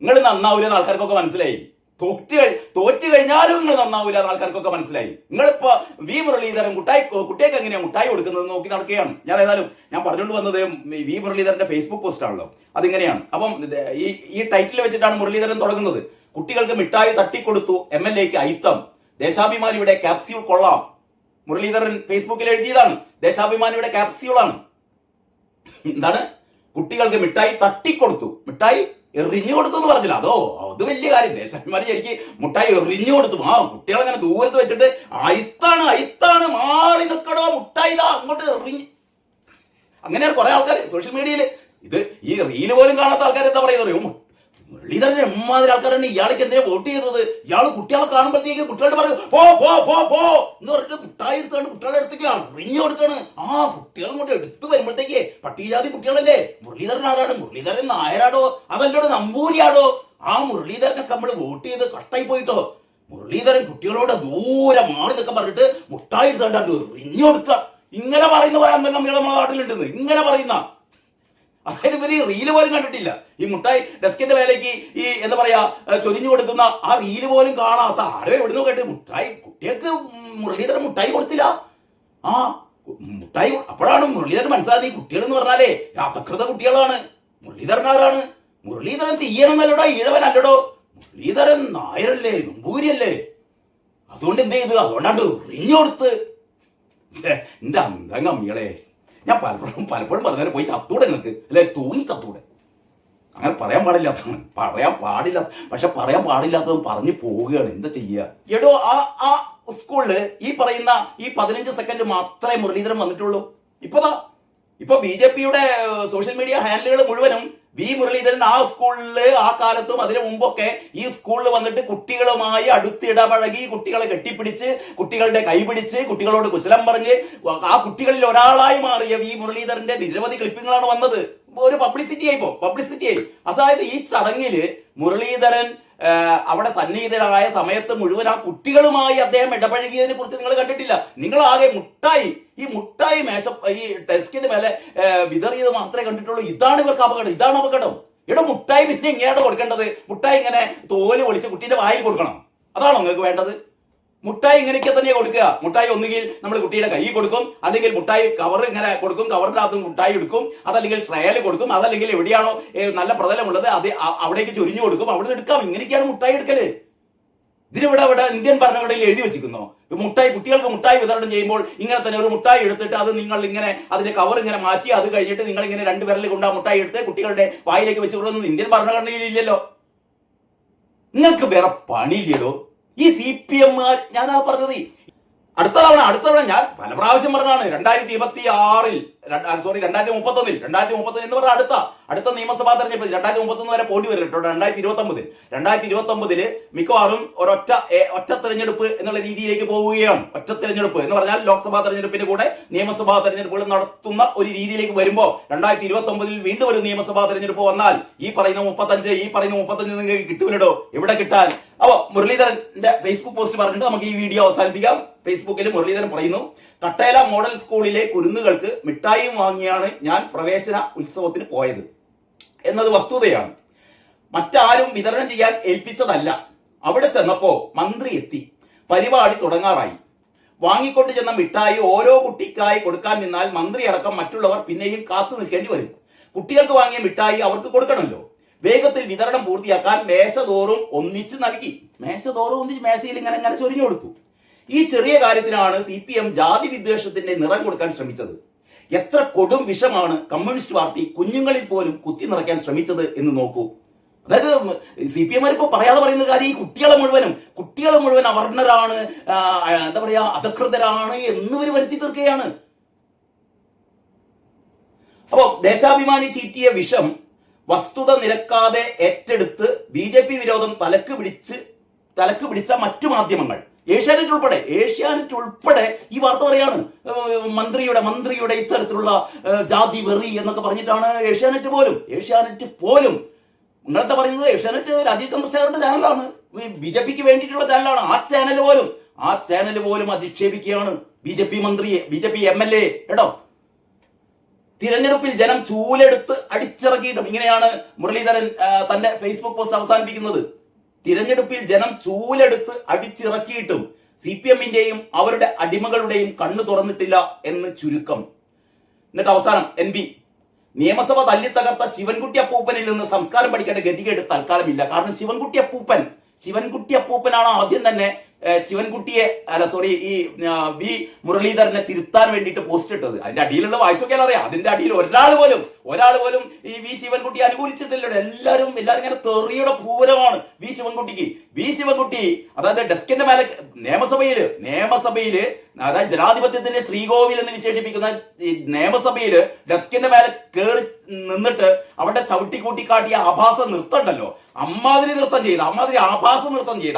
നിങ്ങൾ നന്നാവൂല എന്ന് ആൾക്കാർക്കൊക്കെ മനസ്സിലായി. തോറ്റു കഴിഞ്ഞാലും നിങ്ങൾ നന്നാവൂല എന്ന് ആൾക്കാർക്കൊക്കെ മനസ്സിലായി. നിങ്ങളിപ്പോ വി മുരളീധരൻ കുട്ടികൾക്ക് എങ്ങനെയാ മുട്ടായി കൊടുക്കുന്നത് നോക്കി നടക്കുകയാണ്. ഞാൻ പറഞ്ഞുകൊണ്ട് വന്നത് വി മുരളീധരന്റെ ഫേസ്ബുക്ക് പോസ്റ്റ് ആണല്ലോ, അതിങ്ങനെയാണ്. അപ്പം ഈ ടൈറ്റിൽ വെച്ചിട്ടാണ് മുരളീധരൻ തുടങ്ങുന്നത്. കുട്ടികൾക്ക് മിഠായി തട്ടിക്കൊടുത്തു MLAക്ക് അയിത്തം, ദേശാഭിമാനിയുടെ ക്യാപ്സ്യൂൾ കൊള്ളാം. മുരളീധരൻ ഫേസ്ബുക്കിൽ എഴുതിയതാണ്. ദേശാഭിമാനിയുടെ ക്യാപ്സ്യൂളാണ്. എന്താണ്? കുട്ടികൾക്ക് മിഠായി തട്ടിക്കൊടുത്തു, മിഠായി എറിഞ്ഞു കൊടുത്തു എന്ന് പറഞ്ഞില്ല. അത് വലിയ കാര്യം. ദേശാഭിമാനി എനിക്ക് മുട്ടായി എറിഞ്ഞു കൊടുത്തു. കുട്ടികൾ അങ്ങനെ ദൂരത്ത് വെച്ചിട്ട് അയിത്താണ് മാറി നിൽക്കടോ, മുട്ടായി അങ്ങോട്ട് എറിഞ്ഞ്. അങ്ങനെയാണ് കുറെ ആൾക്കാർ സോഷ്യൽ മീഡിയയിൽ ഈ റീല് പോലും കാണാത്ത ആൾക്കാർ എന്താ പറയുന്നത്? മുരളീധരൻ എമ്മാതിരി ആൾക്കാരാണ് ഇയാൾക്ക് എന്തിനാ വോട്ട് ചെയ്തത്? ഇയാൾ കുട്ടികളെ കാണുമ്പോഴത്തേക്ക് കുട്ടികളുടെ പറയും പോ എന്ന് പറഞ്ഞിട്ട് മുട്ടായി എടുത്താണ് കുട്ടികളുടെ അടുത്തേക്ക് അറിഞ്ഞു കൊടുക്കാണ്. കുട്ടികൾ ഇങ്ങോട്ട് എടുത്തു വരുമ്പോഴത്തേക്ക് പട്ടികജാതി കുട്ടികളല്ലേ. മുരളീധരൻ ആരാണ്? മുരളീധരൻ നായരാടോ അതല്ലോടെ നമ്പൂരിയാടോ? മുരളീധരനൊക്കെ നമ്മൾ വോട്ട് ചെയ്ത് കട്ടായി പോയിട്ടോ. മുരളീധരൻ കുട്ടികളോട് ദൂരെ മാറി എന്നൊക്കെ പറഞ്ഞിട്ട് മുട്ടായി എടുത്താണ്ട് എറിഞ്ഞു കൊടുക്കുക. ഇങ്ങനെ പറയുന്ന കുറെ അംഗങ്ങൾ നമ്മുടെ നാട്ടിലുണ്ടെന്ന് ഇങ്ങനെ പറയുന്ന. അതായത് ഇവര് റീല് പോലും കണ്ടിട്ടില്ല. ഈ മുട്ടായി ഡെസ്കിന്റെ മേലേക്ക് ഈ എന്താ പറയാ ചൊരിഞ്ഞു കൊടുക്കുന്ന ആ റീല് പോലും കാണാത്ത ആരോ എവിടുന്ന് കേട്ട് മുട്ടായി കുട്ടികൾക്ക് മുരളീധരൻ മുട്ടായി കൊടുത്തില്ല. മുട്ടായി അപ്പോഴാണ് മുരളീധരൻ മനസ്സിലാക്കി കുട്ടികൾ എന്ന് പറഞ്ഞാലേ അപകൃത കുട്ടികളാണ്. മുരളീധരൻ ആരാണ്? മുരളീധരൻ തീയനല്ലടോ, ഈഴവനല്ലടോ. മുരളീധരൻ നായരല്ലേ, നമ്പൂരിയല്ലേ. അതുകൊണ്ട് എന്ത് ചെയ്തു? അതുകൊണ്ടാണ്ട് റിഞ്ഞു കൊടുത്ത്. എന്റെ അന്തങ്ങമ്മികളെ, ഞാൻ പലപ്പോഴും പറഞ്ഞാൽ പോയി ചത്തൂടെ നിങ്ങൾക്ക്, അല്ലെ തൂങ്ങി ചത്തൂടെ. അങ്ങനെ പറയാൻ പാടില്ല. പക്ഷെ പറയാൻ പാടില്ലാത്തതും പറഞ്ഞു പോവുകയാണ്. എന്താ ചെയ്യുക? എടോ ആ സ്കൂളില് ഈ പറയുന്ന ഈ 15 സെക്കൻഡ് മാത്രമേ മുരളീധരൻ വന്നിട്ടുള്ളൂ. ഇപ്പൊ BJPയുടെ സോഷ്യൽ മീഡിയ ഹാൻഡിലുകൾ മുഴുവനും വി മുരളീധരൻ ആ സ്കൂളില് ആ കാലത്തും അതിനു മുമ്പൊക്കെ ഈ സ്കൂളിൽ വന്നിട്ട് കുട്ടികളുമായി അടുത്തിടപഴകി, കുട്ടികളെ കെട്ടിപ്പിടിച്ച്, കുട്ടികളുടെ കൈപിടിച്ച്, കുട്ടികളോട് കുശലം പറഞ്ഞ് ആ കുട്ടികളിൽ ഒരാളായി മാറിയ വി മുരളീധരന്റെ നിരവധി ക്ലിപ്പിങ്ങളാണ് വന്നത്. ഒരു പബ്ലിസിറ്റി ആയി. അതായത് ഈ ചടങ്ങില് മുരളീധരൻ അവിടെ സന്നിഹിതരായ സമയത്ത് മുഴുവൻ ആ കുട്ടികളുമായി അദ്ദേഹം ഇടപഴകിയതിനെ കുറിച്ച് നിങ്ങൾ കണ്ടിട്ടില്ല. നിങ്ങൾ ആകെ ഈ മുട്ടായി ഈ ഡെസ്കിന്റെ മേലെ വിതറിയത് മാത്രമേ കണ്ടിട്ടുള്ളൂ. ഇതാണ് ഇവർക്ക് അപകടം. ഇവിടെ മുട്ടായി പിന്നെ എങ്ങനെയാണ് കൊടുക്കേണ്ടത്? മുട്ടായി ഇങ്ങനെ തോല് പൊളിച്ച് കുട്ടീന്റെ വായിൽ കൊടുക്കണം. അതാണോ നിങ്ങൾക്ക് വേണ്ടത്? മുട്ടായി ഇങ്ങനെയൊക്കെ തന്നെയാണ് കൊടുക്കുക. മുട്ടായി ഒന്നുകിൽ നമ്മൾ കുട്ടിയുടെ കൈ കൊടുക്കും, അല്ലെങ്കിൽ മുട്ടായി കവർ ഇങ്ങനെ കൊടുക്കും, കവറിന്റെ അകത്ത് മുട്ടായി എടുക്കും, അതല്ലെങ്കിൽ ട്രയൽ കൊടുക്കും, അതല്ലെങ്കിൽ എവിടെയാണോ നല്ല പ്രതലമുള്ളത് അത് അവിടേക്ക് ചൊരിഞ്ഞു കൊടുക്കും, അവിടെ നിന്ന് എടുക്കാം. ഇങ്ങനെയൊക്കെയാണ് മുട്ടായി എടുക്കല്. ഇതിനിവിടെ ഇന്ത്യൻ ഭരണഘടനയിൽ എഴുതി വെച്ചിരിക്കുന്നോ? കുട്ടികൾക്ക് മുട്ടായി വിതരണം ചെയ്യുമ്പോൾ ഇങ്ങനെ തന്നെ ഒരു മുട്ടായി എടുത്തിട്ട് അത് നിങ്ങൾ ഇങ്ങനെ അതിന്റെ കവർ ഇങ്ങനെ മാറ്റി അത് കഴിഞ്ഞിട്ട് നിങ്ങൾ ഇങ്ങനെ 2 വിരലിൽ കൊണ്ട് ആ മുട്ടായി എടുത്ത് കുട്ടികളുടെ വായിലേക്ക് വെച്ച് കൊടുക്കുന്നത് ഇന്ത്യൻ ഭരണഘടനയിൽ ഇല്ലല്ലോ. നിങ്ങൾക്ക് വേറെ പണിയില്ലല്ലോ. ഈ CPM ഞാൻ പറഞ്ഞത് അടുത്ത തവണ ഞാൻ പല പ്രാവശ്യം പറഞ്ഞാണ്. 2031 എന്ന് പറഞ്ഞാൽ അടുത്ത നിയമസഭാ തെരഞ്ഞെടുപ്പ് 2031 വരെ പോണ്ടി വരും കേട്ടോ. 2029 മിക്കവാറും ഒറ്റ തെരഞ്ഞെടുപ്പ് എന്നുള്ള രീതിയിലേക്ക് പോവുകയാണ്. ഒറ്റ തെരഞ്ഞെടുപ്പ് എന്ന് പറഞ്ഞാൽ ലോക്സഭാ തെരഞ്ഞെടുപ്പിന്റെ കൂടെ നിയമസഭാ തെരഞ്ഞെടുപ്പുകൾ നടത്തുന്ന ഒരു രീതിയിലേക്ക് വരുമ്പോൾ 2029 വീണ്ടും ഒരു നിയമസഭാ തെരഞ്ഞെടുപ്പ് വന്നാൽ ഈ പറയുന്ന 35 നിങ്ങൾക്ക് കിട്ടുമല്ലോ. എവിടെ കിട്ടാൻ? അപ്പൊ മുരളീധരന്റെ ഫേസ്ബുക്ക് പോസ്റ്റ് പറഞ്ഞിട്ട് നമുക്ക് ഈ വീഡിയോ അവസാനിപ്പിക്കാം. ഫേസ്ബുക്കിൽ മുരളീധരൻ പറയുന്നു, കട്ടേല മോഡൽ സ്കൂളിലെ കുരുന്നുകൾക്ക് മിഠായിയും വാങ്ങിയാണ് ഞാൻ പ്രവേശന ഉത്സവത്തിന് പോയത് എന്നത് വസ്തുതയാണ്. മറ്റാരും വിതരണം ചെയ്യാൻ ഏൽപ്പിച്ചതല്ല. അവിടെ ചെന്നപ്പോ മന്ത്രി എത്തി, പരിപാടി തുടങ്ങാറായി. വാങ്ങിക്കൊണ്ട് ചെന്ന മിഠായി ഓരോ കുട്ടിക്കായി കൊടുക്കാൻ നിന്നാൽ മന്ത്രി അടക്കം മറ്റുള്ളവർ പിന്നെയും കാത്തു നിൽക്കേണ്ടി വരും. കുട്ടികൾക്ക് വാങ്ങിയ മിഠായി അവർക്ക് കൊടുക്കണമല്ലോ. വേഗത്തിൽ വിതരണം പൂർത്തിയാക്കാൻ മേശതോറും ഒന്നിച്ച് നൽകി. മേശയിൽ ഇങ്ങനെ ചൊരിഞ്ഞു കൊടുത്തു. ഈ ചെറിയ കാര്യത്തിനാണ് CPM ജാതി വിദ്വേഷത്തിന്റെ നിറം കൊടുക്കാൻ ശ്രമിച്ചത്. എത്ര കൊടും വിഷമാണ് കമ്മ്യൂണിസ്റ്റ് പാർട്ടി കുഞ്ഞുങ്ങളിൽ പോലും കുത്തി നിറയ്ക്കാൻ ശ്രമിച്ചത് എന്ന് നോക്കൂ. അതായത് CPM ഇപ്പൊ പറയാതെ പറയുന്ന കാര്യം ഈ കുട്ടികളെ മുഴുവൻ അവർണരാണ്, എന്താ പറയാ അധകൃതരാണ് എന്നിവർ വരുത്തി തീർക്കുകയാണ്. അപ്പോ ദേശാഭിമാനി ചീറ്റിയ വിഷം വസ്തുത നിരക്കാതെ ഏറ്റെടുത്ത് BJP വിരോധം തലക്ക് പിടിച്ച മറ്റു മാധ്യമങ്ങൾ, ഏഷ്യാനെറ്റ് ഉൾപ്പെടെ ഈ വാർത്ത പറയാണ്. മന്ത്രിയുടെ ഇത്തരത്തിലുള്ള ജാതി വെറി എന്നൊക്കെ പറഞ്ഞിട്ടാണ് ഏഷ്യാനെറ്റ് പോലും നിങ്ങളെന്താ പറയുന്നത്? ഏഷ്യാനെറ്റ് രാജീവ് ചന്ദ്രശേഖരന്റെ ചാനലാണ്, BJPക്ക് വേണ്ടിയിട്ടുള്ള ചാനലാണ്. ആ ചാനൽ പോലും അധിക്ഷേപിക്കുകയാണ് BJP MLA. തിരഞ്ഞെടുപ്പിൽ ജനം ചൂലെടുത്ത് അടിച്ചിറക്കിയിട്ടും, ഇങ്ങനെയാണ് മുരളീധരൻ തന്റെ ഫേസ്ബുക്ക് പോസ്റ്റ് അവസാനിപ്പിക്കുന്നത്. തിരഞ്ഞെടുപ്പിൽ ജനം ചൂലെടുത്ത് അടിച്ചിറക്കിയിട്ടും CPM-ന്റെയും അവരുടെ അടിമകളുടെയും കണ്ണു തുറന്നിട്ടില്ല എന്ന് ചുരുക്കം. എന്നിട്ട് അവസാനം NB, നിയമസഭ തല്ലിത്തകർത്ത ശിവൻകുട്ടി അപ്പൂപ്പനിൽ നിന്ന് സംസ്കാരം പഠിക്കേണ്ട ഗതികേട് തൽക്കാലമില്ല. കാരണം ശിവൻകുട്ടി അപ്പൂപ്പനാണ് ആദ്യം തന്നെ ഈ വി മുരളീധരനെ തിരുത്താൻ വേണ്ടിയിട്ട് പോസ്റ്റ് ഇട്ടത്. അതിന്റെ അടിയിലുള്ള വായിച്ചൊക്കെ അറിയാം. അതിന്റെ അടിയിൽ ഒരാൾ പോലും ഈ വി ശിവൻകുട്ടി അനുകൂലിച്ചിട്ടില്ല. എല്ലാവരും ഇങ്ങനെ തെറിയുടെ പൂരമാണ് വി ശിവൻകുട്ടി അതായത് ഡെസ്കിന്റെ മേലെ നിയമസഭയില് അതായത് ജനാധിപത്യത്തിന്റെ ശ്രീകോവിൽ എന്ന് വിശേഷിപ്പിക്കുന്ന ഈ നിയമസഭയിൽ ഡെസ്കിന്റെ മേലെ കയറി നിന്നിട്ട് അവിടെ ചവിട്ടിക്കൂട്ടി കാട്ടിയ ആഭാസ നൃത്തം ഉണ്ടല്ലോ, അമ്മാതിരി നൃത്തം ചെയ്ത, അമ്മാതിരി ആഭാസ നൃത്തം ചെയ്ത,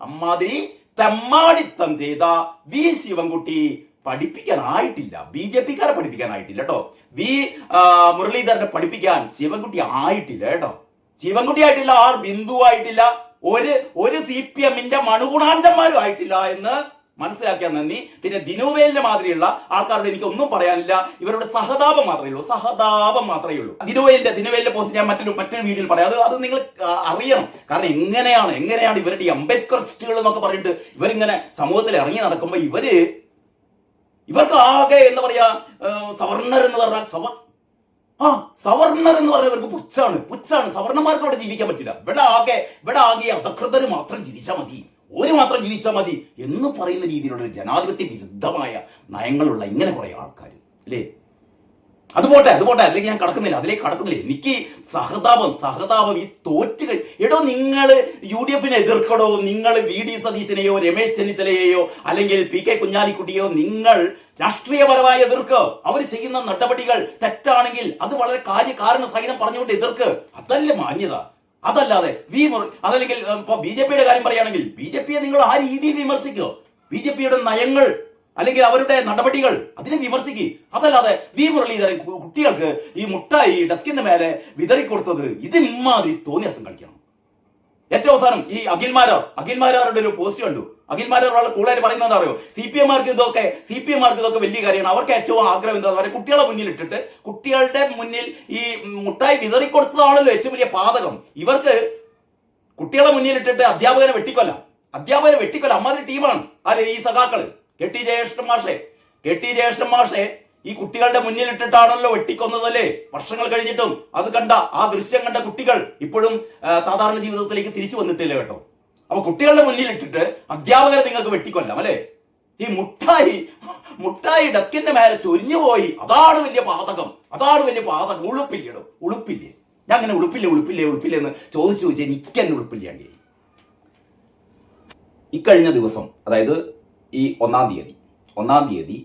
അമ്മാതിരി തെമ്മാടിത്തം ചെയ്ത വി ശിവൻകുട്ടി പഠിപ്പിക്കാനായിട്ടില്ല. BJP-ക്കാരെ പഠിപ്പിക്കാനായിട്ടില്ല കേട്ടോ. വി മുരളീധരനെ പഠിപ്പിക്കാൻ ശിവൻകുട്ടി ആയിട്ടില്ല കേട്ടോ. ശിവൻകുട്ടി ആയിട്ടില്ല, ബിന്ദു ആയിട്ടില്ല, ഒരു CPM-ന്റെ മണുഗുണാഞ്ചന്മാരും ആയിട്ടില്ല എന്ന് മനസ്സിലാക്കിയാൽ നന്ദി. പിന്നെ ദിനുവേലിന്റെ മാതിരിയുള്ള ആൾക്കാരോട് എനിക്ക് ഒന്നും പറയാനില്ല. ഇവരുടെ സഹതാപം മാത്രമേ ഉള്ളൂ. ദിനുവേലിന്റെ പോസ്റ്റ് ഞാൻ മറ്റൊരു വീഡിയോയിൽ പറയാം. അത് നിങ്ങൾ അറിയണം. കാരണം എങ്ങനെയാണ് ഇവരുടെ ഈ അംബേദ്കറിസ്റ്റുകൾ എന്നൊക്കെ പറഞ്ഞിട്ട് ഇവരിങ്ങനെ സമൂഹത്തിൽ ഇറങ്ങി നടക്കുമ്പോൾ ഇവർക്ക് ആകെ എന്താ പറയാ, സവർണർ എന്ന് പറഞ്ഞാൽ ഇവർക്ക് പുച്ഛാണ്. സവർണന്മാർക്ക് അവിടെ ജീവിക്കാൻ പറ്റില്ല. ഇവിടെ ആകെ അധകൃതര് മാത്രം ജീവിച്ചാൽ മതി എന്ന് പറയുന്ന രീതിയിലുള്ള ഒരു ജനാധിപത്യ വിരുദ്ധമായ നയങ്ങളുള്ള ഇങ്ങനെ കുറെ ആൾക്കാർ അല്ലേ. അത് പോട്ടെ, അതിലേക്ക് ഞാൻ കടക്കുന്നില്ല. എനിക്ക് സഹതാപം ഈ തോറ്റുകൾ. നിങ്ങൾ UDF-നെ എതിർക്കടോ, നിങ്ങൾ VD സതീശനെയോ രമേശ് ചെന്നിത്തലയെയോ അല്ലെങ്കിൽ PK കുഞ്ഞാലിക്കുട്ടിയോ നിങ്ങൾ രാഷ്ട്രീയപരമായി എതിർക്ക്. അവർ ചെയ്യുന്ന നടപടികൾ തെറ്റാണെങ്കിൽ അത് വളരെ കാരണ സഹിതം പറഞ്ഞുകൊണ്ട് എതിർക്ക്. അതല്ല മാന്യത. അതല്ലാതെ അതല്ലെങ്കിൽ ഇപ്പൊ BJP-യുടെ കാര്യം പറയുകയാണെങ്കിൽ BJP-യെ നിങ്ങൾ ആ രീതിയിൽ വിമർശിക്കുക. BJP-യുടെ നയങ്ങൾ അല്ലെങ്കിൽ അവരുടെ നടപടികൾ അതിനെ വിമർശിക്കുക. അതല്ലാതെ വി മുരളീധരൻ കുട്ടികൾക്ക് ഈ മുട്ടായി ഡെസ്കിന്റെ മേലെ വിതറിക്കൊടുത്തത് ഇമാതിരി തോന്നിയാസം കളിക്കണം. ഏറ്റവും അവസാനം ഈ അഖിൽമാരാരുടെ ഒരു പോസ്റ്റ് കണ്ടു. അഖിൽമാരാർ കൂടുതലായിട്ട് പറയുന്നത് അറിയോ, CPM-മാർക്ക് ഇതൊക്കെ വലിയ കാര്യമാണ്. അവർക്ക് ഏറ്റവും ആഗ്രഹം എന്താ പറയുക, കുട്ടികളെ മുന്നിലിട്ടിട്ട് കുട്ടികളുടെ മുന്നിൽ ഈ മുട്ടായി വിതറിക്കൊടുത്തതാണല്ലോ ഏറ്റവും വലിയ പാതകം. ഇവർക്ക് കുട്ടികളെ മുന്നിലിട്ടിട്ട് അധ്യാപകനെ വെട്ടിക്കൊല്ലാം. അമ്മാതിരി ടീമാണ് ഈ സഖാക്കള്. KT ജയകൃഷ്ണൻ മാഷെ ഈ കുട്ടികളുടെ മുന്നിലിട്ടിട്ടാണല്ലോ വെട്ടിക്കൊന്നതല്ലേ. വർഷങ്ങൾ കഴിഞ്ഞിട്ടും ആ ദൃശ്യം കണ്ട കുട്ടികൾ ഇപ്പോഴും സാധാരണ ജീവിതത്തിലേക്ക് തിരിച്ചു വന്നിട്ടില്ല കേട്ടോ. അപ്പൊ കുട്ടികളുടെ മുന്നിലിട്ടിട്ട് അധ്യാപകരെ നിങ്ങൾക്ക് വെട്ടിക്കൊല്ലാം അല്ലെ. ഈ മുട്ടായി ഡെസ്കിന്റെ മേലെ ചൊരിഞ്ഞുപോയി. അതാണ് വലിയ പാതകം. ഉളുപ്പില്ലേ. ഞാൻ അങ്ങനെ ഉളുപ്പില്ലേ എന്ന് ചോദിച്ചു എനിക്കെന്നെ ഉളുപ്പില്ലാണ്ട്. ഇക്കഴിഞ്ഞ ദിവസം, അതായത് ഈ ഒന്നാം തീയതി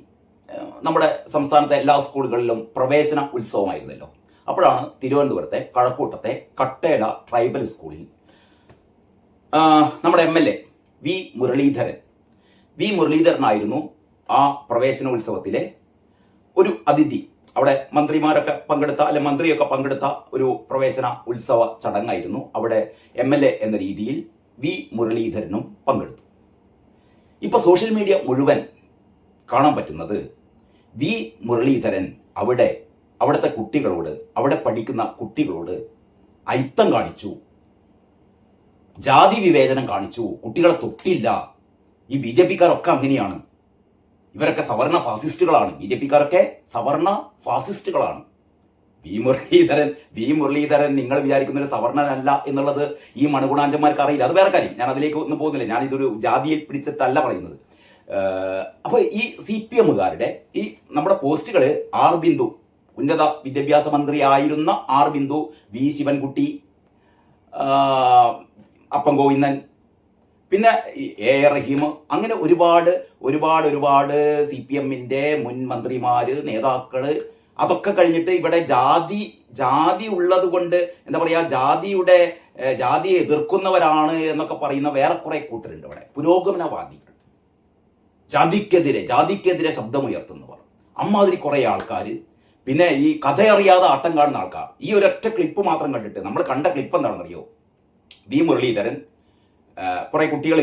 നമ്മുടെ സംസ്ഥാനത്തെ എല്ലാ സ്കൂളുകളിലും പ്രവേശന ഉത്സവമായിരുന്നല്ലോ. അപ്പോഴാണ് തിരുവനന്തപുരത്തെ കഴക്കൂട്ടത്തെ കട്ടേല ട്രൈബൽ സ്കൂളിൽ നമ്മുടെ MLA വി മുരളീധരനായിരുന്നു ആ പ്രവേശനോത്സവത്തിലെ ഒരു അതിഥി. അവിടെ മന്ത്രിയൊക്കെ പങ്കെടുത്ത ഒരു പ്രവേശന ഉത്സവ ചടങ്ങായിരുന്നു. അവിടെ MLA എന്ന രീതിയിൽ വി മുരളീധരനും പങ്കെടുത്തു. ഇപ്പൊ സോഷ്യൽ മീഡിയ മുഴുവൻ കാണാൻ പറ്റുന്നത് വി മുരളീധരൻ അവിടുത്തെ കുട്ടികളോട്, അവിടെ പഠിക്കുന്ന കുട്ടികളോട് അയിത്തം കാണിച്ചു, ജാതി വിവേചനം കാണിച്ചു, കുട്ടികളെ തൊട്ടില്ല. ഈ BJP-ക്കാരൊക്കെ അങ്ങനെയാണ്. ഇവരൊക്കെ സവർണ ഫാസിസ്റ്റുകളാണ്. BJP-ക്കാരൊക്കെ സവർണ ഫാസിസ്റ്റുകളാണ്. വി മുരളീധരൻ നിങ്ങൾ വിചാരിക്കുന്ന ഒരു സവർണനല്ല എന്നുള്ളത് ഈ മണഗുണാഞ്ചന്മാർക്ക് അറിയില്ല. അത് വേറെ കാര്യം. ഞാൻ അതിലേക്ക് ഒന്നും പോകുന്നില്ല. ഞാൻ ഇതൊരു ജാതിയിൽ പിടിച്ചിട്ടല്ല പറയുന്നത്. അപ്പോൾ ഈ CPM-കാരുടെ ഈ നമ്മുടെ പോസ്റ്റുകൾ ബിന്ദു, ഉന്നത വിദ്യാഭ്യാസ മന്ത്രി ആയിരുന്ന ബിന്ദു, വി ശിവൻകുട്ടി, അപ്പം ഗോവിന്ദൻ, പിന്നെ റഹീം, അങ്ങനെ ഒരുപാട് CPM-ന്റെ മുൻ മന്ത്രിമാര്, നേതാക്കള്, അതൊക്കെ കഴിഞ്ഞിട്ട് ഇവിടെ ജാതി ഉള്ളത് കൊണ്ട് എന്താ പറയാ, ജാതിയെ എതിർക്കുന്നവരാണ് എന്നൊക്കെ പറയുന്ന വേറെ കുറെ കൂട്ടരുണ്ട് ഇവിടെ. പുരോഗമനവാദികൾ, ജാതിക്കെതിരെ ശബ്ദമുയർത്തുന്നവർ, അമ്മാതിരി കുറെ ആൾക്കാർ. പിന്നെ ഈ കഥയറിയാതെ ആട്ടം കാണുന്ന ആൾക്കാർ. ഈ ഒരൊറ്റ ക്ലിപ്പ് മാത്രം കണ്ടിട്ട് നമ്മൾ കണ്ട ക്ലിപ്പ് എന്താണെന്നറിയോ, വി മുരളീധരൻ കുറെ കുട്ടികൾ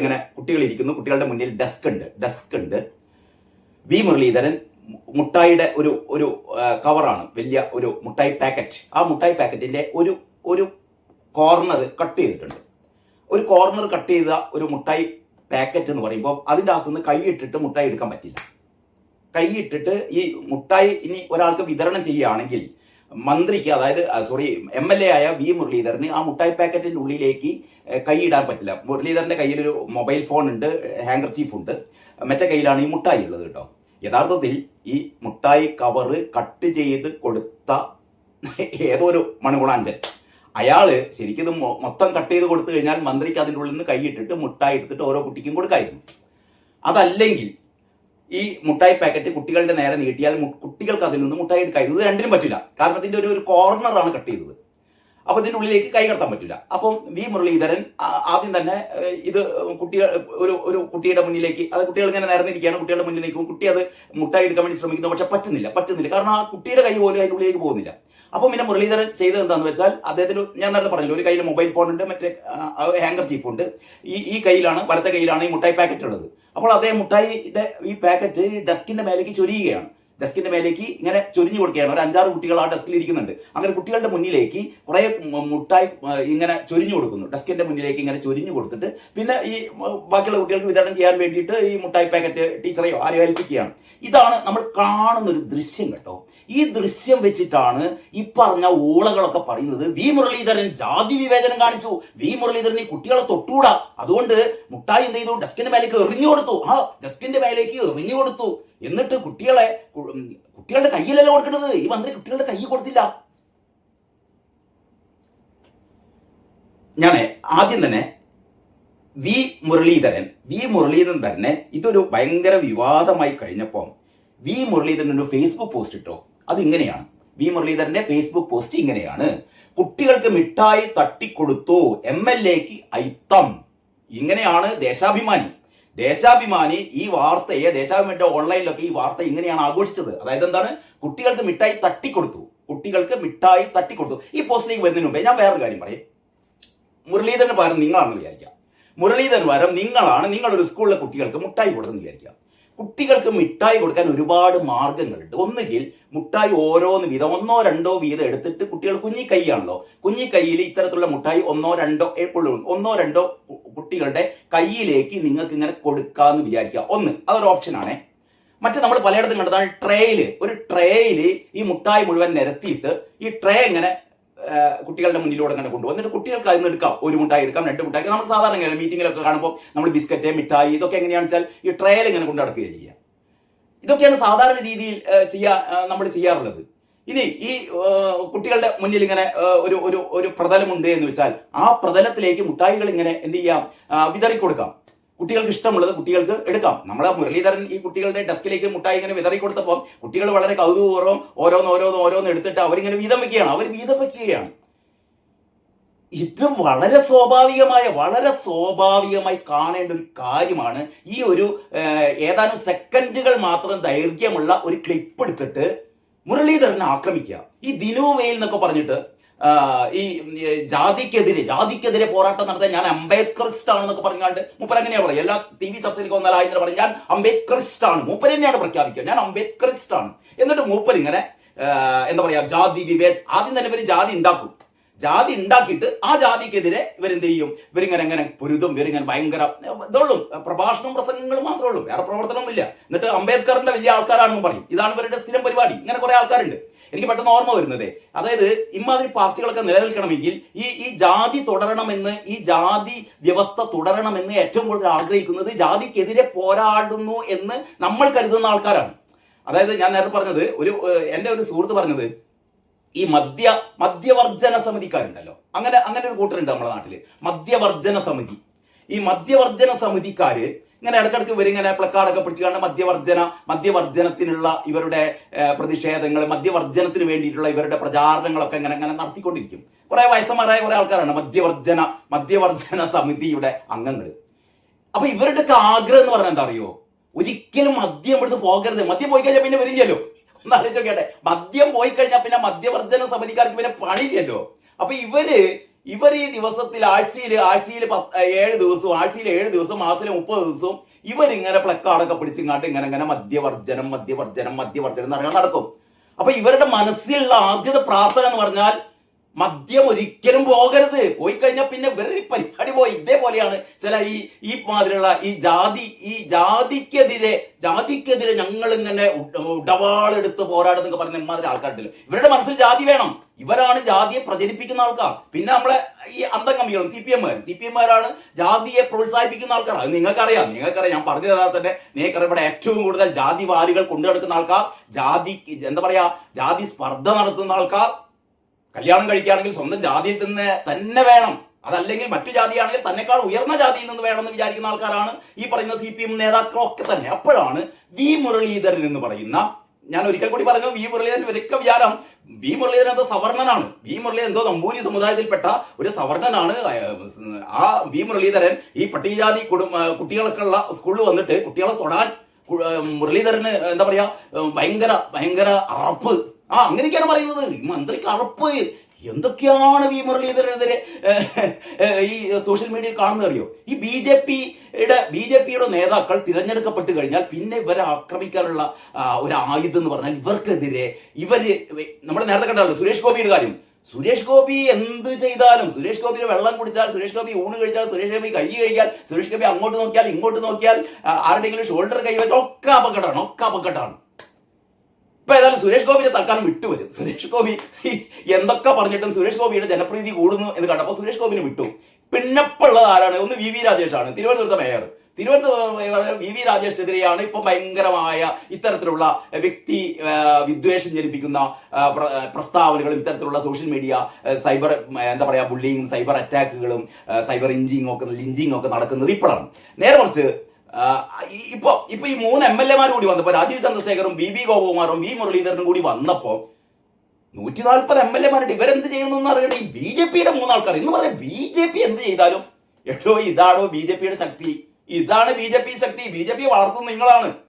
ഇരിക്കുന്നു. കുട്ടികളുടെ മുന്നിൽ ഡെസ്ക് ഉണ്ട്. വി മുരളീധരൻ മുട്ടായിയുടെ ഒരു ഒരു കവറാണ്, വലിയ ഒരു മുട്ടായി പാക്കറ്റ്. ആ മുട്ടായി പാക്കറ്റിൻ്റെ ഒരു ഒരു കോർണർ കട്ട് ചെയ്തിട്ടുണ്ട്. ഒരു കോർണർ കട്ട് ചെയ്ത ഒരു മുട്ടായി പാക്കറ്റ് എന്ന് പറയുമ്പോൾ അതിൻ്റെ അകത്തുനിന്ന് കൈയിട്ടിട്ട് മുട്ടായി എടുക്കാൻ പറ്റില്ല. കൈയിട്ടിട്ട് ഈ മുട്ടായി ഇനി ഒരാൾക്ക് വിതരണം ചെയ്യുകയാണെങ്കിൽ മന്ത്രിക്ക്, അതായത് MLA ആയ വി മുരളീധരന് ആ മുട്ടായി പാക്കറ്റിൻ്റെ ഉള്ളിലേക്ക് കൈയിടാൻ പറ്റില്ല. മുരളീധരൻ്റെ കയ്യിലൊരു മൊബൈൽ ഫോൺ ഉണ്ട്, ഹാങ്കർ ചീഫ് ഉണ്ട്, മറ്റേ കയ്യിലാണ് ഈ മുട്ടായി ഉള്ളത് കേട്ടോ. യഥാർത്ഥത്തിൽ ഈ മുട്ടായി കവറ് കട്ട് ചെയ്ത് കൊടുത്ത ഏതോ ഒരു മണികുണാഞ്ചൻ, അയാള് ശരിക്കും ഇത് മൊത്തം കട്ട് ചെയ്ത് കൊടുത്തു കഴിഞ്ഞാൽ മന്ത്രിക്ക് അതിൻ്റെ ഉള്ളിൽ നിന്ന് കൈയിട്ടിട്ട് മുട്ടായി എടുത്തിട്ട് ഓരോ കുട്ടിക്കും കൊടുക്കായിരുന്നു. അതല്ലെങ്കിൽ ഈ മുട്ടായി പാക്കറ്റ് കുട്ടികളുടെ നേരെ നീട്ടിയാൽ കുട്ടികൾക്ക് അതിൽ നിന്ന് മുട്ടായി എടുക്കായിരുന്നു. ഇത് രണ്ടിനും പറ്റില്ല, കാരണം ഇതിൻ്റെ ഒരു കോർണറാണ് കട്ട് ചെയ്തത്. അപ്പോൾ ഇതിൻ്റെ ഉള്ളിലേക്ക് കൈ കടത്താൻ പറ്റില്ല. അപ്പം വി മുരളീധരൻ ആദ്യം തന്നെ ഇത് ഒരു കുട്ടിയുടെ മുന്നിലേക്ക്, അത് കുട്ടികൾ ഇങ്ങനെ നിരന്നിരിക്കുകയാണ്, കുട്ടികളുടെ മുന്നിൽ നിൽക്കും, കുട്ടി അത് മുട്ടായി എടുക്കാൻ വേണ്ടി ശ്രമിക്കുന്നു, പക്ഷെ പറ്റുന്നില്ല, കാരണം ആ കുട്ടിയുടെ കൈ പോലും അതിൻ്റെ ഉള്ളിലേക്ക് പോകുന്നില്ല. അപ്പം പിന്നെ മുരളീധരൻ ചെയ്തത് എന്താണെന്ന് വെച്ചാൽ, അദ്ദേഹത്തിന് ഞാൻ നേരത്തെ പറഞ്ഞില്ല, ഒരു കയ്യിൽ മൊബൈൽ ഫോൺ ഉണ്ട്, മറ്റേ ഹാങ്കർ ചീഫ് ഉണ്ട്, ഈ കയ്യിലാണ്, വലത്തെ കയ്യിലാണ് ഈ മുട്ടായി പാക്കറ്റ് ഉള്ളത്. അപ്പോൾ അദ്ദേഹം മുട്ടായിയുടെ ഈ പാക്കറ്റ് ഡെസ്കിന്റെ മേലേക്ക് ചൊരിയുകയാണ്. ഡെസ്കിന്റെ മേലേക്ക് ഇങ്ങനെ ചൊരിഞ്ഞു കൊടുക്കുകയാണ്. ഒരു 5-6 കുട്ടികൾ ആ ഡെസ്കിൽ ഇരിക്കുന്നുണ്ട്. അങ്ങനെ കുട്ടികളുടെ മുന്നിലേക്ക് കുറെ മുട്ടായി ഇങ്ങനെ ചൊരിഞ്ഞു കൊടുക്കുന്നു. ഡെസ്കിന്റെ മുന്നിലേക്ക് ഇങ്ങനെ ചൊരിഞ്ഞു കൊടുത്തിട്ട് പിന്നെ ഈ ബാക്കിയുള്ള കുട്ടികൾക്ക് വിതരണം ചെയ്യാൻ വേണ്ടിയിട്ട് ഈ മുട്ടായി പാക്കറ്റ് ടീച്ചറെയോ ആരെയോ ഏൽപ്പിക്കുകയാണ്. ഇതാണ് നമ്മൾ കാണുന്ന ഒരു ദൃശ്യം കേട്ടോ. ഈ ദൃശ്യം വെച്ചിട്ടാണ് ഈ പറഞ്ഞ ഊളകളൊക്കെ പറയുന്നത് വി മുരളീധരൻ ജാതി വിവേചനം കാണിച്ചു, വി മുരളീധരൻ ഈ കുട്ടികളെ തൊട്ടൂടാ, അതുകൊണ്ട് മുട്ടായി എന്ത് ചെയ്തു, ഡെസ്കിന്റെ മേലേക്ക് എറിഞ്ഞു കൊടുത്തു, ഡെസ്കിന്റെ മേലേക്ക് എറിഞ്ഞു കൊടുത്തു. എന്നിട്ട് കുട്ടികളുടെ കയ്യിലല്ല കൊടുക്കേണ്ടത്, ഈ മന്ത്രി കുട്ടികളുടെ കൈ കൊടുത്തില്ല. ഞാൻ ആദ്യം തന്നെ വി മുരളീധരൻ തന്നെ ഇതൊരു ഭയങ്കര വിവാദമായി കഴിഞ്ഞപ്പോൾ വി മുരളീധരൻ ഒരു ഫേസ്ബുക്ക് പോസ്റ്റ് ഇട്ടോ. അതിങ്ങനെയാണ്, വി മുരളീധരന്റെ ഫേസ്ബുക്ക് പോസ്റ്റ് ഇങ്ങനെയാണ്: കുട്ടികൾക്ക് മിഠായി തട്ടിക്കൊടുത്തു, MLAക്ക് അയിത്തം. ഇങ്ങനെയാണ് ദേശാഭിമാനി ഈ വാർത്തയെ, ദേശാഭിമാനിയുടെ ഓൺലൈനിലൊക്കെ ഈ വാർത്ത ഇങ്ങനെയാണ് ആഘോഷിച്ചത്. അതായത് എന്താണ്, കുട്ടികൾക്ക് മിഠായി തട്ടിക്കൊടുത്തു. ഈ പോസ്റ്റിലേക്ക് വരുന്നതിന് മുമ്പേ ഞാൻ വേറൊരു കാര്യം പറയും. മുരളീധരന് പകരം നിങ്ങളാണെന്ന് വിചാരിക്കാം. മുരളീധരൻ പകരം നിങ്ങളൊരു സ്കൂളിലെ കുട്ടികൾക്ക് മുട്ടായി കൊടുത്തെന്ന് വിചാരിക്കാം. കുട്ടികൾക്ക് മിഠായി കൊടുക്കാൻ ഒരുപാട് മാർഗങ്ങളുണ്ട്. ഒന്നുകിൽ മുട്ടായി ഓരോന്ന് വീതം 1-2 വീതം എടുത്തിട്ട്, കുട്ടികൾ കുഞ്ഞിക്കൈയിൽ ഇത്തരത്തിലുള്ള മുട്ടായി 1-2 കുട്ടികളുടെ കയ്യിലേക്ക് നിങ്ങൾക്ക് ഇങ്ങനെ കൊടുക്കാന്ന് വിചാരിക്കുക. അതൊരു ഓപ്ഷനാണേ. മറ്റേ നമ്മൾ പലയിടത്തും കണ്ടതാണ് ഒരു ട്രേയില് ഈ മുട്ടായി മുഴുവൻ നിരത്തിയിട്ട് ഈ ട്രേ ഇങ്ങനെ കുട്ടികളുടെ മുന്നിലൂടെ അങ്ങനെ കൊണ്ടുവന്നിട്ട് കുട്ടികൾക്ക് അതിൽ നിന്ന് എടുക്കാം. 1 മുട്ടായി എടുക്കാം, 2 മുട്ടായി. നമ്മൾ സാധാരണ മീറ്റിങ്ങിലൊക്കെ കാണുമ്പോൾ നമ്മൾ ബിസ്ക്കറ്റ്, മിഠായി ഇതൊക്കെ എങ്ങനെയാണെന്ന് വെച്ചാൽ ഈ ട്രേയിൽ ഇങ്ങനെ കൊണ്ടു നടക്കുകയാണ് ചെയ്യുക. ഇതൊക്കെയാണ് സാധാരണ രീതിയിൽ നമ്മൾ ചെയ്യാറുള്ളത്. ഇനി ഈ കുട്ടികളുടെ മുന്നിൽ ഇങ്ങനെ ഒരു പ്രതലമുണ്ട് എന്ന് വെച്ചാൽ ആ പ്രതലത്തിലേക്ക് മുട്ടായികൾ ഇങ്ങനെ എന്ത് ചെയ്യാം, വിതറിക്കൊടുക്കാം. കുട്ടികൾക്ക് ഇഷ്ടമുള്ളത് കുട്ടികൾക്ക് എടുക്കാം. നമ്മളെ മുരളീധരൻ ഈ കുട്ടികളുടെ ഡെസ്കിലേക്ക് മുട്ടായി ഇങ്ങനെ വിതറി കൊടുത്തപ്പോൾ കുട്ടികൾ വളരെ കൗതുകപൂർവ്വം ഓരോന്ന് എടുത്തിട്ട് അവരിങ്ങനെ വീതം വെക്കുകയാണ്. ഇത് വളരെ സ്വാഭാവികമായി കാണേണ്ട ഒരു കാര്യമാണ്. ഈ ഒരു ഏതാനും സെക്കൻഡുകൾ മാത്രം ദൈർഘ്യമുള്ള ഒരു ക്ലിപ്പ് എടുത്തിട്ട് മുരളീധരനെ ആക്രമിക്കുക. ഈ ദിനുവെയിൽ എന്നൊക്കെ പറഞ്ഞിട്ട് ഈ ജാതിക്കെതിരെ പോരാട്ടം നടത്താൻ ഞാൻ അംബേദ്കറിസ്റ്റ് ആണെന്നൊക്കെ പറഞ്ഞാണ്ട് മൂപ്പർ എങ്ങനെയാ പറയുക, എല്ലാ TV ചർച്ചയിലേക്ക് വന്നാൽ ആദ്യം പറയും ഞാൻ അംബേദ്കറിസ്റ്റ് ആണ്. മൂപ്പർ തന്നെയാണ് പ്രഖ്യാപിക്കുക ഞാൻ അംബേദ്കറിസ്റ്റ് ആണ്. എന്നിട്ട് മൂപ്പർ ഇങ്ങനെ എന്താ പറയാ, ആദ്യം തന്നെ ഇവർ ജാതി ഉണ്ടാക്കിയിട്ട് ആ ജാതിക്കെതിരെ ഇവരെന്ത് ചെയ്യും, ഇവരിങ്ങനെ പൊരുതും, ഇവരിങ്ങനെ ഭയങ്കര ഇതുള്ളൂ, പ്രസംഗങ്ങളും മാത്രമേ ഉള്ളൂ, വേറെ പ്രവർത്തനമൊന്നുമില്ല. എന്നിട്ട് അംബേദ്കറിന്റെ വലിയ ആൾക്കാരാണെന്ന് പറയും. ഇതാണ് ഇവരുടെ സ്ഥിരം പരിപാടി. ഇങ്ങനെ കുറെ ആൾക്കാരുണ്ട്. എനിക്ക് പെട്ടെന്ന് ഓർമ്മ വരുന്നത്, അതായത് ഇമാതിരി പാർട്ടികളൊക്കെ നിലനിൽക്കണമെങ്കിൽ ഈ ജാതി തുടരണമെന്ന്, ഈ ജാതി വ്യവസ്ഥ തുടരണമെന്ന് ഏറ്റവും കൂടുതൽ ആഗ്രഹിക്കുന്നത് ജാതിക്കെതിരെ പോരാടുന്നു എന്ന് നമ്മൾ കരുതുന്ന ആൾക്കാരാണ്. അതായത് ഞാൻ നേരത്തെ പറഞ്ഞത്, എൻ്റെ ഒരു സുഹൃത്ത് പറഞ്ഞത്, ഈ മദ്യവർജന സമിതിക്കാരുണ്ടല്ലോ, അങ്ങനെ ഒരു കൂട്ടരുണ്ട് നമ്മുടെ നാട്ടില്, മദ്യവർജന സമിതി. ഈ മദ്യവർജന സമിതിക്കാര് ഇങ്ങനെ ഇടക്കിടക്ക് ഇവരിങ്ങനെ പ്ലക്കാർഡൊക്കെ പിടിച്ചുകൊണ്ട് മദ്യവർജനത്തിനുള്ള ഇവരുടെ പ്രതിഷേധങ്ങൾ, മദ്യവർജനത്തിന് വേണ്ടിയിട്ടുള്ള ഇവരുടെ പ്രചാരണങ്ങളൊക്കെ ഇങ്ങനെ നടത്തിക്കൊണ്ടിരിക്കും. കുറെ വയസ്സന്മാരായ കുറെ ആൾക്കാരാണ് മദ്യവർജന സമിതിയുടെ അംഗങ്ങൾ. അപ്പൊ ഇവരുടെയൊക്കെ ആഗ്രഹം എന്ന് പറഞ്ഞാൽ എന്താ അറിയോ, ഒരിക്കലും മദ്യം ഇവിടുന്ന് പോകരുത്. മദ്യം പോയി കഴിഞ്ഞാൽ പിന്നെ വരില്ലല്ലോ. ഒന്ന് ആലോചിച്ചോക്കട്ടെ, മദ്യം പോയി കഴിഞ്ഞാൽ പിന്നെ മദ്യവർജന സമിതിക്കാർക്ക് പിന്നെ പണിയില്ലല്ലോ. അപ്പൊ ഇവർ ഈ ദിവസത്തിൽ ആഴ്ചയിൽ 7 ദിവസവും, മാസത്തിൽ 30 ദിവസവും ഇവരിങ്ങനെ പ്ലക്കാർഡൊക്കെ പിടിച്ചിങ്ങാണ്ട് ഇങ്ങനെ മദ്യവർജനം മദ്യവർജനം മദ്യവർജനം എന്ന് പറഞ്ഞാൽ നടക്കും. അപ്പൊ ഇവരുടെ മനസ്സിലുള്ള ആദ്യത്തെ പ്രാർത്ഥന എന്ന് പറഞ്ഞാൽ മദ്യം ഒരിക്കലും പോകരുത്. പോയി കഴിഞ്ഞാൽ പിന്നെ വേറൊരു പരിപാടി പോയി. ഇതേപോലെയാണ് ചില ഈ മാതിരിയുള്ള ജാതിക്കെതിരെ ഞങ്ങൾ ഇങ്ങനെ ഉടവാളെടുത്ത് പോരാടുന്നൊക്കെ പറയുന്ന ഇമാതിരി ആൾക്കാരുണ്ടല്ലോ. ഇവരുടെ മനസ്സിൽ ജാതി വേണം. ഇവരാണ് ജാതിയെ പ്രചരിപ്പിക്കുന്ന ആൾക്കാർ. പിന്നെ നമ്മളെ ഈ അന്തംഗമികളും സി പി എംമാരാണ് ജാതിയെ പ്രോത്സാഹിപ്പിക്കുന്ന ആൾക്കാർ. അത് നിങ്ങൾക്കറിയാം. ഞാൻ പറഞ്ഞു തരാൻ തന്നെ നിങ്ങൾക്കറിയാം. ഇവിടെ ഏറ്റവും കൂടുതൽ ജാതിവാരികൾ കൊണ്ടു നടക്കുന്ന ആൾക്കാർ, ജാതി സ്പർദ്ധ നടത്തുന്ന ആൾക്കാർ, കല്യാണം കഴിക്കുകയാണെങ്കിൽ സ്വന്തം ജാതിയിൽ നിന്ന് തന്നെ വേണം, അതല്ലെങ്കിൽ മറ്റു ജാതിയാണെങ്കിൽ തന്നെക്കാൾ ഉയർന്ന ജാതിയിൽ നിന്ന് വേണമെന്ന് വിചാരിക്കുന്ന ആൾക്കാരാണ് ഈ പറയുന്ന CPM നേതാക്കളൊക്കെ തന്നെ. അപ്പോഴാണ് വി മുരളീധരൻ എന്ന് പറയുന്ന, ഞാൻ ഒരിക്കൽ കൂടി പറഞ്ഞു, വി മുരളീധരൻ ഇവരൊക്കെ വിചാരം വി മുരളീധരൻ എന്തോ സവർണനാണ്. വി മുരളീധരൻ എന്തോ നമ്പൂരി സമുദായത്തിൽപ്പെട്ട ഒരു സവർണനാണ്. ആ വി മുരളീധരൻ ഈ പട്ടികജാതി കുട്ടികളൊക്കെ ഉള്ള സ്കൂളിൽ വന്നിട്ട് കുട്ടികളെ തൊടാൻ മുരളീധരന് ഭയങ്കര അറപ്പ്. അങ്ങനെയൊക്കെയാണ് പറയുന്നത്. മന്ത്രിക്ക് അറപ്പ്. എന്തൊക്കെയാണ് വി മുരളീധരനെതിരെ ഈ സോഷ്യൽ മീഡിയയിൽ കാണുന്നത് അറിയോ? ഈ ബി ജെ പിയുടെ നേതാക്കൾ തിരഞ്ഞെടുക്കപ്പെട്ട് കഴിഞ്ഞാൽ പിന്നെ ഇവരെ ആക്രമിക്കാനുള്ള ഒരു ആയുധം എന്ന് പറഞ്ഞാൽ ഇവർക്കെതിരെ നമ്മൾ നേരത്തെ കണ്ടല്ലോ സുരേഷ് ഗോപിയുടെ കാര്യം. സുരേഷ് ഗോപി എന്ത് ചെയ്താലും, സുരേഷ് ഗോപിയുടെ വെള്ളം കുടിച്ചാൽ, സുരേഷ് ഗോപി ഊണ് കഴിച്ചാൽ, സുരേഷ് ഗോപി കൈ കഴിക്കാൻ, സുരേഷ് ഗോപി അങ്ങോട്ട് നോക്കിയാൽ ഇങ്ങോട്ട് നോക്കിയാൽ, ആരുടെയെങ്കിലും ഷോൾഡർ കൈ വെച്ചാൽ ഒക്കെ അപകടമാണ്. ഇപ്പൊ ഏതായാലും സുരേഷ് ഗോപിയെ തൽക്കാലം വിട്ടുവരും. സുരേഷ് ഗോപി എന്തൊക്കെ പറഞ്ഞിട്ടും സുരേഷ് ഗോപിയുടെ ജനപ്രീതി കൂടുന്നു എന്ന് കണ്ടപ്പോൾ സുരേഷ് ഗോപിനെ വിട്ടു. പിന്നപ്പുള്ളത് ആരാണ്? ഒന്ന് വി രാജേഷാണ്, തിരുവനന്തപുരത്തെ മേയർ. വി രാജേഷിനെതിരെയാണ് ഇപ്പൊ ഭയങ്കരമായ ഇത്തരത്തിലുള്ള വ്യക്തി വിദ്വേഷം ജനിപ്പിക്കുന്ന പ്രസ്താവനകളും ഇത്തരത്തിലുള്ള സോഷ്യൽ മീഡിയ സൈബർ ബുള്ളിങ്ങും സൈബർ അറ്റാക്കുകളും സൈബർ ലിഞ്ചിങ്ങും ഒക്കെ നടക്കുന്നത് ഇപ്പോഴാണ്. നേരെ മറിച്ച് ഇപ്പൊ ഈ 3 MLA കൂടി വന്നപ്പോ, രാജീവ് ചന്ദ്രശേഖറും BB ഗോപകുമാറും വി മുരളീധരനും കൂടി വന്നപ്പോ 140 MLA ഇവരെന്ത് ചെയ്യുന്നു അറിയണം. ഈ BJPയുടെ 3 ആൾക്കാർ എന്ന് പറയാം. BJP എന്ത് ചെയ്താലും ഇതാണോ BJPയുടെ ശക്തി? ഇതാണ് BJP ശക്തി. BJP വളർത്തുന്നത് നിങ്ങളാണ്.